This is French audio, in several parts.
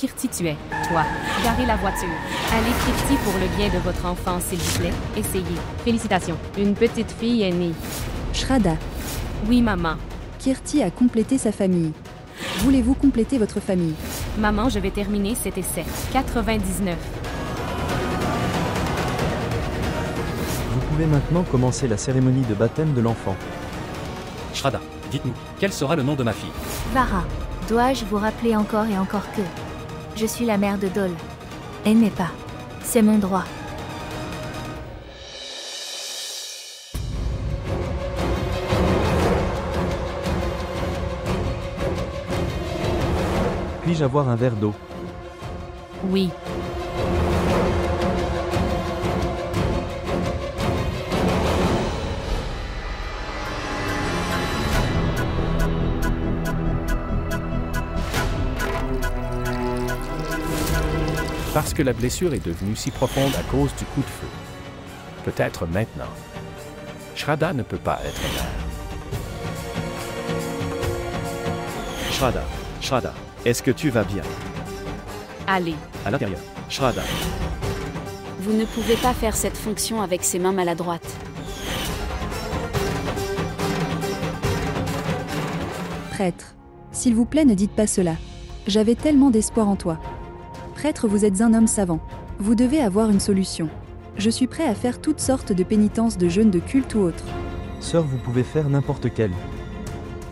Kirti, tu es. Toi. Garez la voiture. Allez, Kirti, pour le bien de votre enfant, s'il vous plaît. Essayez. Félicitations. Une petite fille est née. Shraddha. Oui, maman. Kirti a complété sa famille. Voulez-vous compléter votre famille? Maman, je vais terminer cet essai. 99. Vous pouvez maintenant commencer la cérémonie de baptême de l'enfant. Shraddha, dites-nous, quel sera le nom de ma fille? Vara, dois-je vous rappeler encore et encore que je suis la mère de Dol. Elle n'est pas. C'est mon droit. Puis-je avoir un verre d'eau? Oui. Parce que la blessure est devenue si profonde à cause du coup de feu. Peut-être maintenant. Shraddha ne peut pas être mère. Shraddha, est-ce que tu vas bien? Allez. À l'intérieur. Shraddha. Vous ne pouvez pas faire cette fonction avec ses mains maladroites. Prêtre. S'il vous plaît, ne dites pas cela. J'avais tellement d'espoir en toi. Prêtre, vous êtes un homme savant. Vous devez avoir une solution. Je suis prêt à faire toutes sortes de pénitences, de jeûnes, de culte ou autres. Sœur, vous pouvez faire n'importe quelle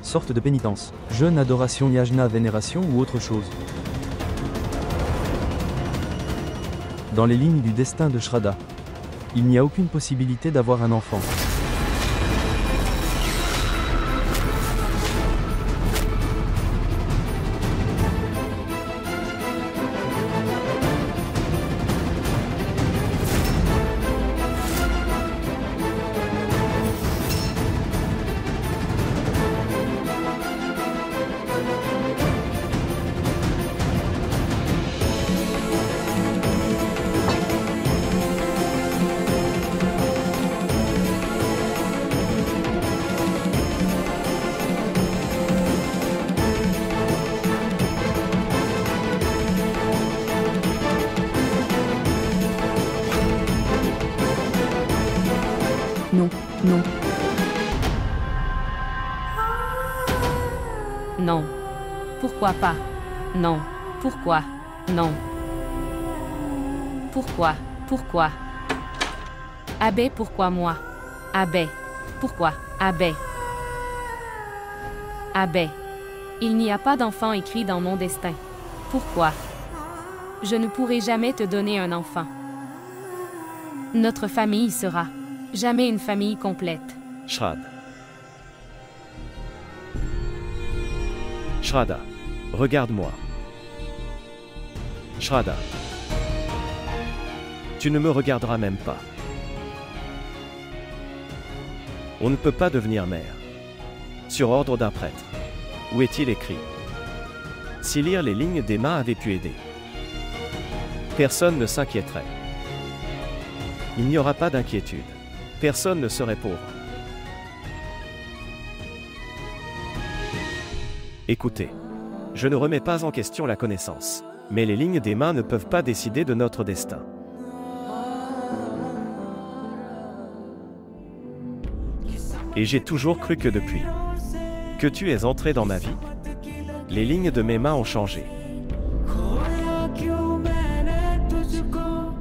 sorte de pénitence. Jeûne, adoration, yajna, vénération ou autre chose. Dans les lignes du destin de Shraddha, il n'y a aucune possibilité d'avoir un enfant. Non, non. Non. Pourquoi pas? Non. Pourquoi? Non. Pourquoi? Pourquoi? Abbé, pourquoi moi? Abbé. Pourquoi? Abbé. Abbé. Il n'y a pas d'enfant écrit dans mon destin. Pourquoi? Je ne pourrai jamais te donner un enfant. Notre famille sera jamais une famille complète. Shraddha, regarde-moi. Shraddha. Tu ne me regarderas même pas. On ne peut pas devenir mère. Sur ordre d'un prêtre. Où est-il écrit? Si lire les lignes des mains avait pu aider, personne ne s'inquiéterait. Il n'y aura pas d'inquiétude. Personne ne serait pauvre. Écoutez, je ne remets pas en question la connaissance, mais les lignes des mains ne peuvent pas décider de notre destin. Et j'ai toujours cru que depuis que tu es entré dans ma vie, les lignes de mes mains ont changé.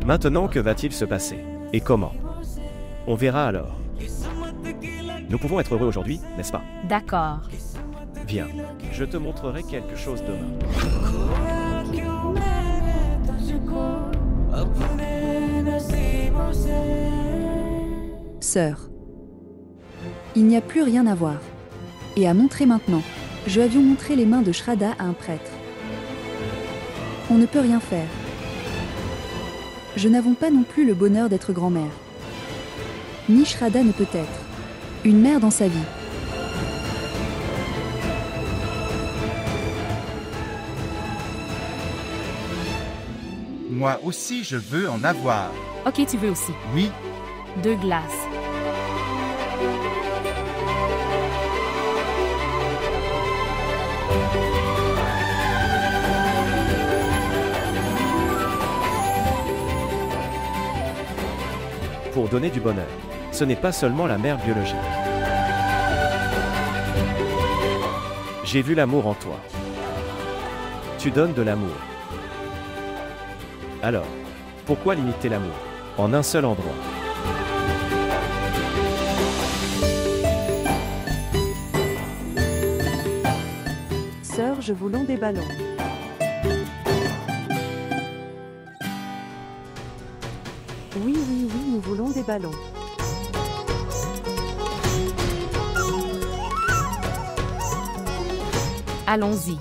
Maintenant, que va-t-il se passer? Et comment? On verra alors. Nous pouvons être heureux aujourd'hui, n'est-ce pas? D'accord. Viens, je te montrerai quelque chose demain. Sœur. Il n'y a plus rien à voir. Et à montrer maintenant. Je avions montré les mains de Shraddha à un prêtre. On ne peut rien faire. Je n'avons pas non plus le bonheur d'être grand-mère. Ni Shraddha ne peut être une mère dans sa vie. Moi aussi, je veux en avoir. Ok, tu veux aussi. Oui. 2 glaces. pour donner du bonheur. Ce n'est pas seulement la mère biologique. J'ai vu l'amour en toi. Tu donnes de l'amour. Alors, pourquoi limiter l'amour en un seul endroit? Sœur, je voulons des ballons. Oui, oui, oui, nous voulons des ballons. Allons-y.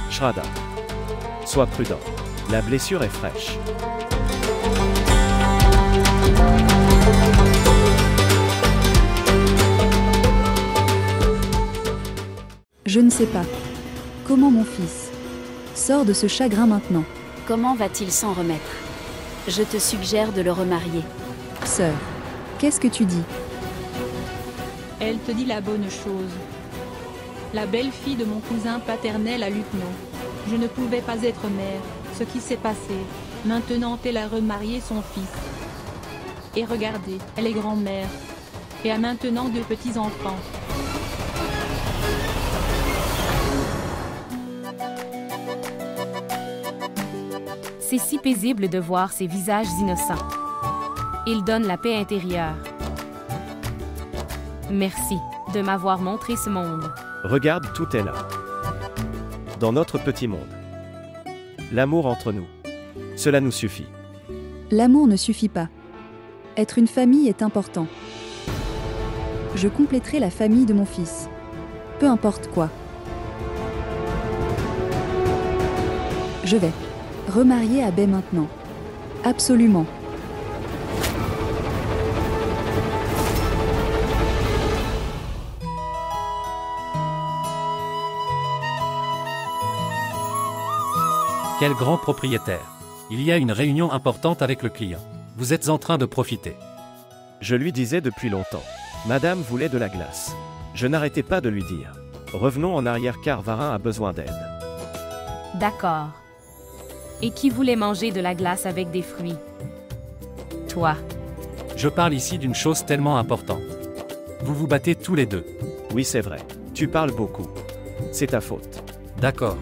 Shraddha. Sois prudent. La blessure est fraîche. Je ne sais pas. Comment mon fils sort de ce chagrin maintenant? Comment va-t-il s'en remettre? Je te suggère de le remarier. Sœur, qu'est-ce que tu dis? Elle te dit la bonne chose. La belle-fille de mon cousin paternel à Lucknow. Je ne pouvais pas être mère, ce qui s'est passé. Maintenant elle a remarié son fils. Et regardez, elle est grand-mère. Et a maintenant 2 petits-enfants. C'est si paisible de voir ces visages innocents. Ils donnent la paix intérieure. Merci de m'avoir montré ce monde. Regarde, tout est là. Dans notre petit monde. L'amour entre nous. Cela nous suffit. L'amour ne suffit pas. Être une famille est important. Je compléterai la famille de mon fils. Peu importe quoi. Je vais remarier Abhay maintenant. Absolument. Quel grand propriétaire! Il y a une réunion importante avec le client. Vous êtes en train de profiter. Je lui disais depuis longtemps. Madame voulait de la glace. Je n'arrêtais pas de lui dire. Revenons en arrière car Varin a besoin d'aide. D'accord. Et qui voulait manger de la glace avec des fruits? Toi. Je parle ici d'une chose tellement importante. Vous vous battez tous les deux. Oui, c'est vrai. Tu parles beaucoup. C'est ta faute. D'accord.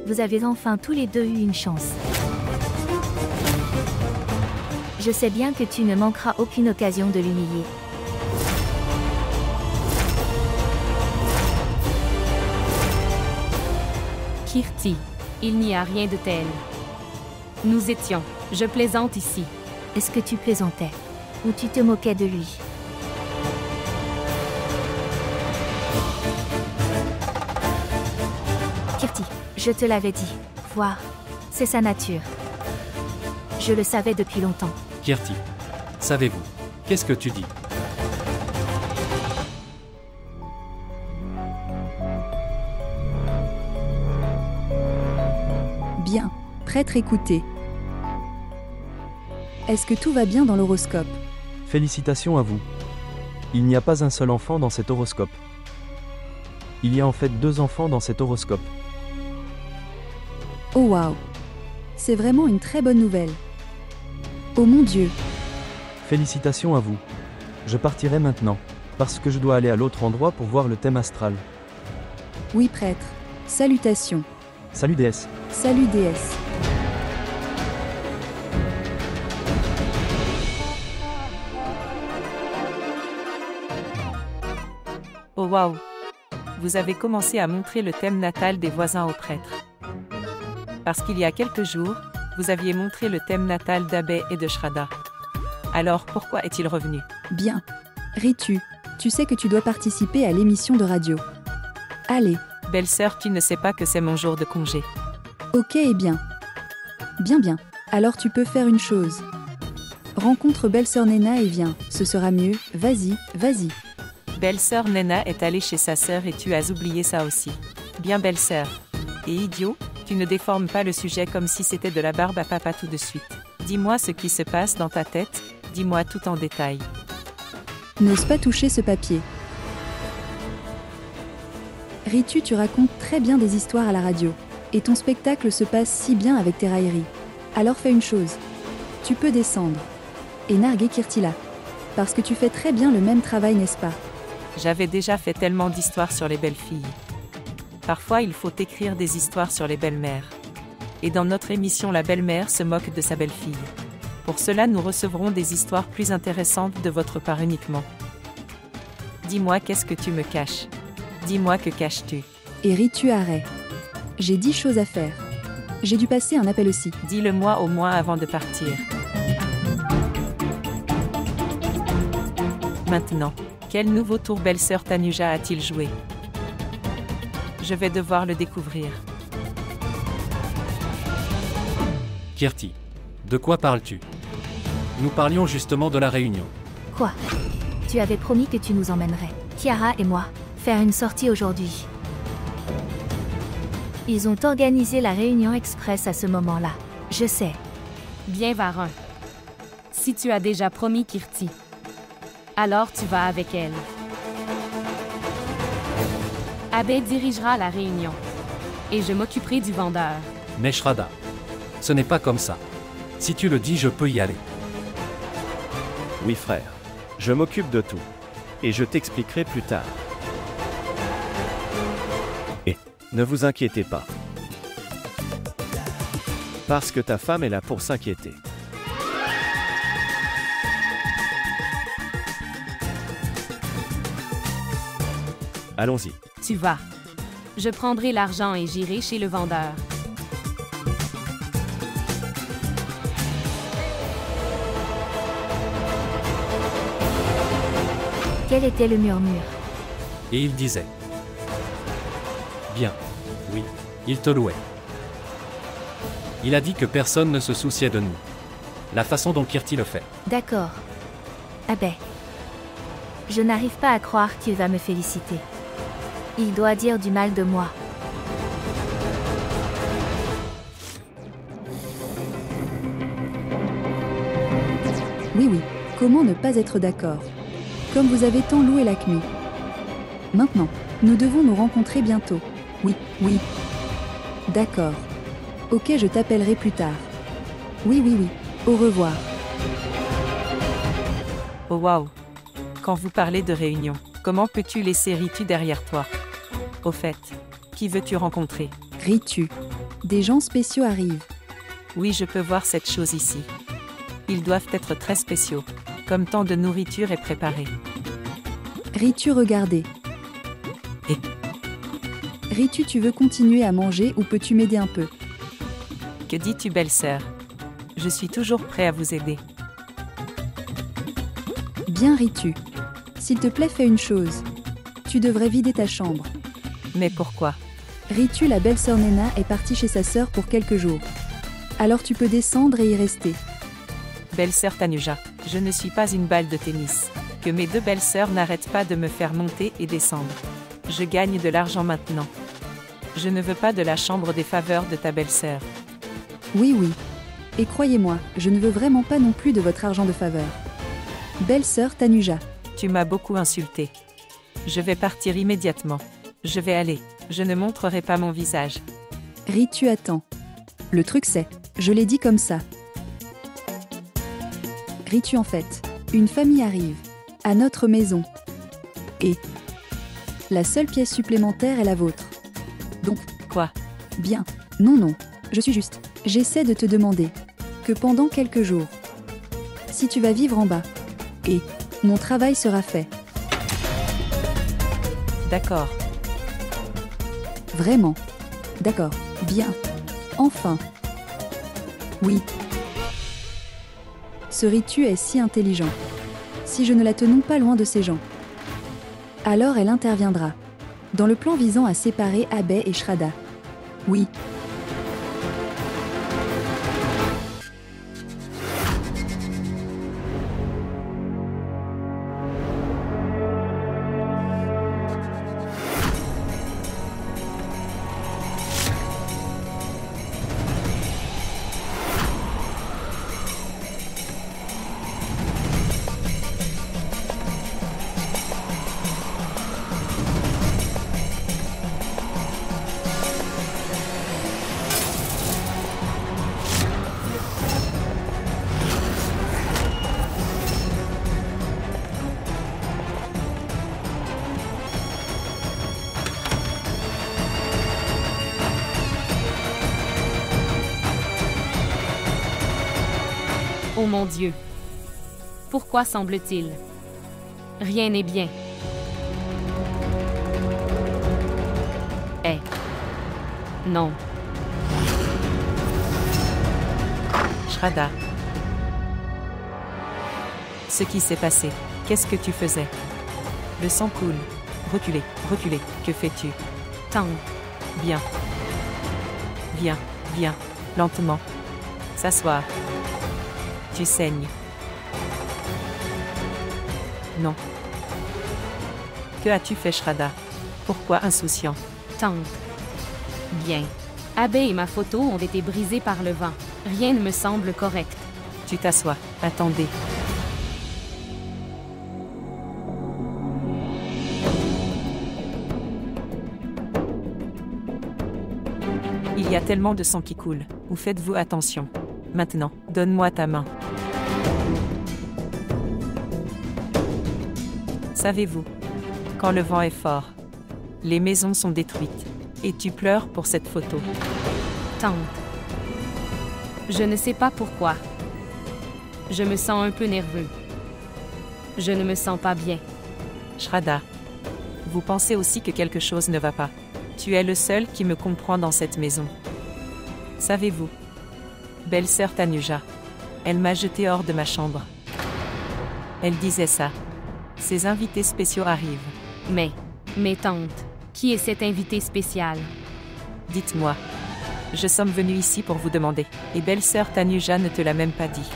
Vous avez enfin tous les deux eu une chance. Je sais bien que tu ne manqueras aucune occasion de l'humilier. Kirti, il n'y a rien de tel. Nous étions, je plaisante ici. Est-ce que tu plaisantais? Ou tu te moquais de lui? Kirti, je te l'avais dit. Voir, c'est sa nature. Je le savais depuis longtemps. Kirti, savez-vous, qu'est-ce que tu dis? Bien, prêtre, écoutez. Est-ce que tout va bien dans l'horoscope? Félicitations à vous. Il n'y a pas un seul enfant dans cet horoscope. Il y a en fait 2 enfants dans cet horoscope. Oh waouh! C'est vraiment une très bonne nouvelle. Oh mon Dieu! Félicitations à vous. Je partirai maintenant, parce que je dois aller à l'autre endroit pour voir le thème astral. Oui, prêtre. Salutations. Salut déesse. Salut déesse. Oh waouh! Vous avez commencé à montrer le thème natal des voisins au prêtre. Parce qu'il y a quelques jours, vous aviez montré le thème natal d'Abbé et de Shraddha. Alors pourquoi est-il revenu? Bien. Ritu, tu sais que tu dois participer à l'émission de radio. Allez. Belle-sœur, tu ne sais pas que c'est mon jour de congé. Ok et bien. Bien. Alors tu peux faire une chose. Rencontre belle-sœur Nena et viens, ce sera mieux, vas-y. Belle-sœur Nena est allée chez sa sœur et tu as oublié ça aussi. Bien belle-sœur. Et idiot, tu ne déformes pas le sujet comme si c'était de la barbe à papa tout de suite. Dis-moi ce qui se passe dans ta tête, dis-moi tout en détail. N'ose pas toucher ce papier. Ritu, tu racontes très bien des histoires à la radio. Et ton spectacle se passe si bien avec tes railleries. Alors fais une chose. Tu peux descendre. Et narguer Kirtila. Parce que tu fais très bien le même travail, n'est-ce pas? J'avais déjà fait tellement d'histoires sur les belles filles. Parfois il faut écrire des histoires sur les belles-mères. Et dans notre émission la belle-mère se moque de sa belle-fille. Pour cela nous recevrons des histoires plus intéressantes de votre part uniquement. Dis-moi qu'est-ce que tu me caches? Dis-moi que caches-tu? Et Ritu arrête. J'ai 10 choses à faire. J'ai dû passer un appel aussi. Dis-le-moi au moins avant de partir. Maintenant, quel nouveau tour belle-sœur Tanuja a-t-il joué? Je vais devoir le découvrir. Kirti, de quoi parles-tu? Nous parlions justement de la réunion. Quoi? Tu avais promis que tu nous emmènerais, Kiara et moi, faire une sortie aujourd'hui. Ils ont organisé la réunion express à ce moment-là. Je sais. Bien Varin. Si tu as déjà promis Kirti, alors tu vas avec elle. Abbé dirigera la réunion. Et je m'occuperai du vendeur. Mais Shraddha, ce n'est pas comme ça. Si tu le dis, je peux y aller. Oui frère, je m'occupe de tout. Et je t'expliquerai plus tard. Et ne vous inquiétez pas. Parce que ta femme est là pour s'inquiéter. Allons-y. Tu vas. Je prendrai l'argent et j'irai chez le vendeur. Quel était le murmure? Et il disait. Bien. Oui, il te louait. Il a dit que personne ne se souciait de nous. La façon dont Kirti le fait. D'accord. Abbé. Je n'arrive pas à croire qu'il va me féliciter. Il doit dire du mal de moi. Oui, comment ne pas être d'accord? Comme vous avez tant loué l'Acme. Maintenant, nous devons nous rencontrer bientôt. Oui. D'accord. Ok, je t'appellerai plus tard. Oui. Au revoir. Oh waouh. Quand vous parlez de réunion, comment peux-tu laisser Ritu derrière toi? Au fait, qui veux-tu rencontrer? Ritu. Des gens spéciaux arrivent. Oui, je peux voir cette chose ici. Ils doivent être très spéciaux, comme tant de nourriture est préparée. Ritu, regardez. Et Ritu, tu veux continuer à manger ou peux-tu m'aider un peu? Que dis-tu, belle-sœur? Je suis toujours prêt à vous aider. Bien, Ritu. S'il te plaît, fais une chose. Tu devrais vider ta chambre. Mais pourquoi? Ritu, la belle-sœur Nena, est partie chez sa sœur pour quelques jours. Alors tu peux descendre et y rester. Belle-sœur Tanuja, je ne suis pas une balle de tennis. Que mes deux belles-sœurs n'arrêtent pas de me faire monter et descendre. Je gagne de l'argent maintenant. Je ne veux pas de la chambre des faveurs de ta belle-sœur. Oui. Et croyez-moi, je ne veux vraiment pas non plus de votre argent de faveur. Belle-sœur Tanuja. Tu m'as beaucoup insulté. Je vais partir immédiatement. Je vais aller. Je ne montrerai pas mon visage. Ritu, attends. Le truc c'est, je l'ai dit comme ça. Ritu, en fait, une famille arrive. À notre maison. Et la seule pièce supplémentaire est la vôtre. Donc, quoi? Bien. Non, je suis juste. J'essaie de te demander que pendant quelques jours, si tu vas vivre en bas, et mon travail sera fait. D'accord. Vraiment. D'accord. Bien. Enfin. Oui. Ce Ritu est si intelligent. Si je ne la tenons pas loin de ces gens. Alors elle interviendra. Dans le plan visant à séparer Abbé et Shraddha. Oui. Oh mon Dieu! Pourquoi semble-t-il? Rien n'est bien. Eh. Non. Shraddha. Ce qui s'est passé. Qu'est-ce que tu faisais? Le sang coule. Reculez, reculez. Que fais-tu? Tante. Bien. Viens, viens. Lentement. S'asseoir. Tu saignes. Non. Que as-tu fait, Shraddha? Pourquoi insouciant? Tante. Bien. Abbé et ma photo ont été brisés par le vent. Rien ne me semble correct. Tu t'assois. Attendez. Il y a tellement de sang qui coule. Où faites-vous attention? Maintenant, donne-moi ta main. Savez-vous, quand le vent est fort, les maisons sont détruites, et tu pleures pour cette photo. Tante. Je ne sais pas pourquoi. Je me sens un peu nerveux. Je ne me sens pas bien. Shraddha, vous pensez aussi que quelque chose ne va pas. Tu es le seul qui me comprend dans cette maison. Savez-vous, belle-sœur Tanuja, elle m'a jeté hors de ma chambre. Elle disait ça. Ses invités spéciaux arrivent. Mais tante, qui est cet invité spécial? Dites-moi. Je sommes venu ici pour vous demander, et belle-sœur Tanuja ne te l'a même pas dit.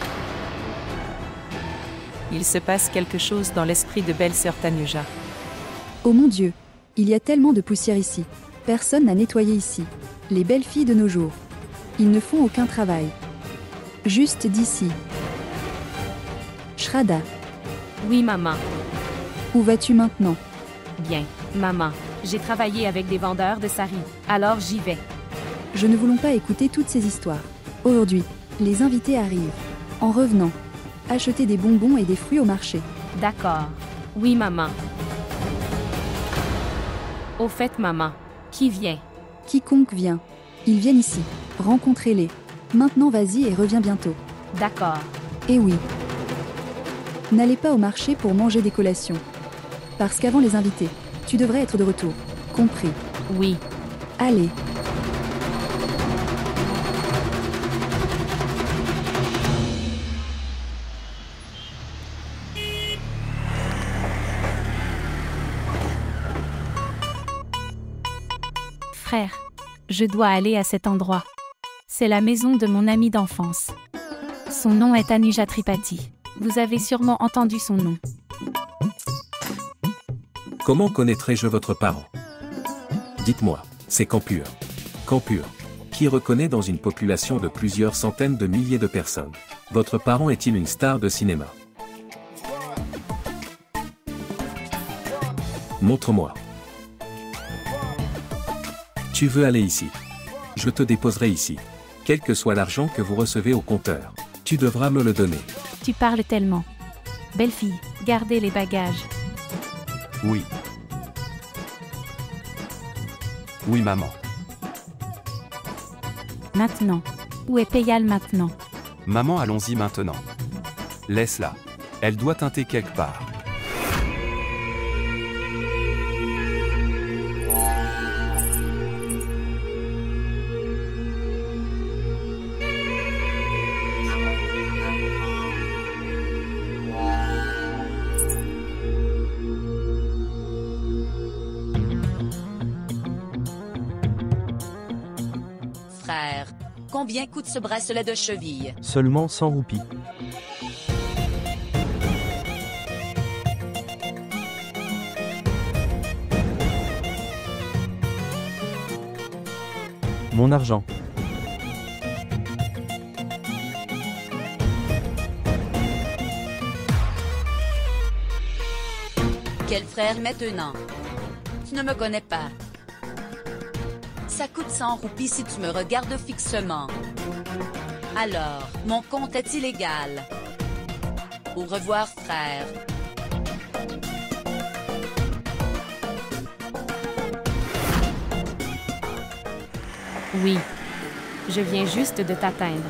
Il se passe quelque chose dans l'esprit de belle-sœur Tanuja. Oh mon Dieu, il y a tellement de poussière ici. Personne n'a nettoyé ici. Les belles filles de nos jours. Ils ne font aucun travail. Juste d'ici. Shraddha. Oui, maman. Où vas-tu maintenant? Bien, maman. J'ai travaillé avec des vendeurs de sari, alors j'y vais. Je ne voulons pas écouter toutes ces histoires. Aujourd'hui, les invités arrivent. En revenant, acheter des bonbons et des fruits au marché. D'accord. Oui, maman. Au fait, maman, qui vient? Quiconque vient. Ils viennent ici. Rencontrez-les. Maintenant vas-y et reviens bientôt. D'accord. Eh oui. N'allez pas au marché pour manger des collations. Parce qu'avant les invités, tu devrais être de retour. Compris? Oui. Allez. Frère, je dois aller à cet endroit. C'est la maison de mon ami d'enfance. Son nom est Tanuja Tripathi. Vous avez sûrement entendu son nom. Comment connaîtrai-je votre parent? Dites-moi, c'est Campur. Campur. Qui reconnaît dans une population de plusieurs centaines de milliers de personnes? Votre parent est-il une star de cinéma? Montre-moi. Tu veux aller ici? Je te déposerai ici. Quel que soit l'argent que vous recevez au compteur, tu devras me le donner. Tu parles tellement. Belle fille, gardez les bagages. Oui. Oui, maman. Maintenant. Où est Payal maintenant? Maman, allons-y maintenant. Laisse-la. Elle doit teinter quelque part. Combien coûte ce bracelet de cheville? Seulement 100 roupies. Mon argent. Quel frère maintenant? Tu ne me connais pas. Ça coûte 100 roupies si tu me regardes fixement. Alors, mon compte est illégal. Au revoir, frère. Oui. Je viens juste de t'atteindre.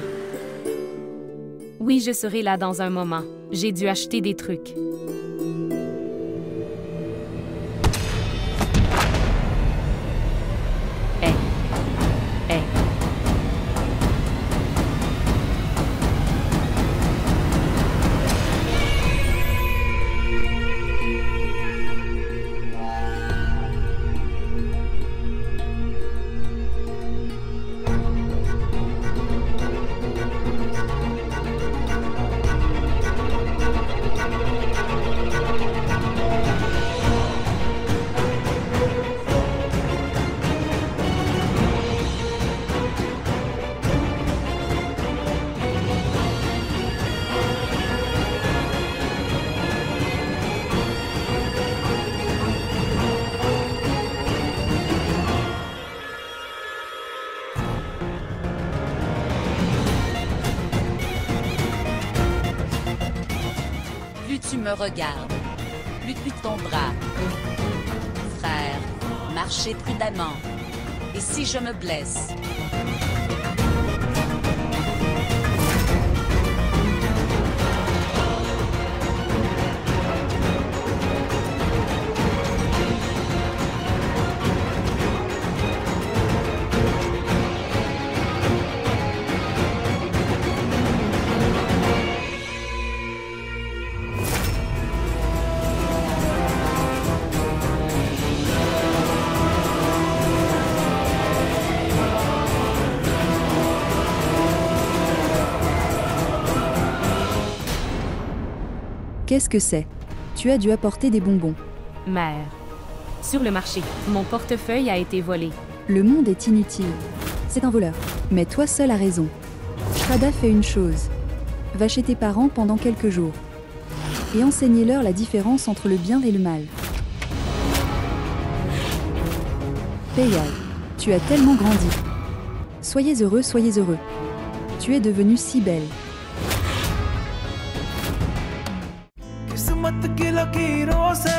Oui, je serai là dans un moment. J'ai dû acheter des trucs. Plus tu me regardes, plus tu ton bras. Frère, marchez prudemment. Et si je me blesse? Qu'est-ce que c'est? Tu as dû apporter des bonbons. Mère. Sur le marché, mon portefeuille a été volé. Le monde est inutile. C'est un voleur. Mais toi seul as raison. Shrada fait une chose. Va chez tes parents pendant quelques jours. Et enseignez-leur la différence entre le bien et le mal. Peyal, tu as tellement grandi. Soyez heureux, soyez heureux. Tu es devenue si belle. किस्मत की लकीरों से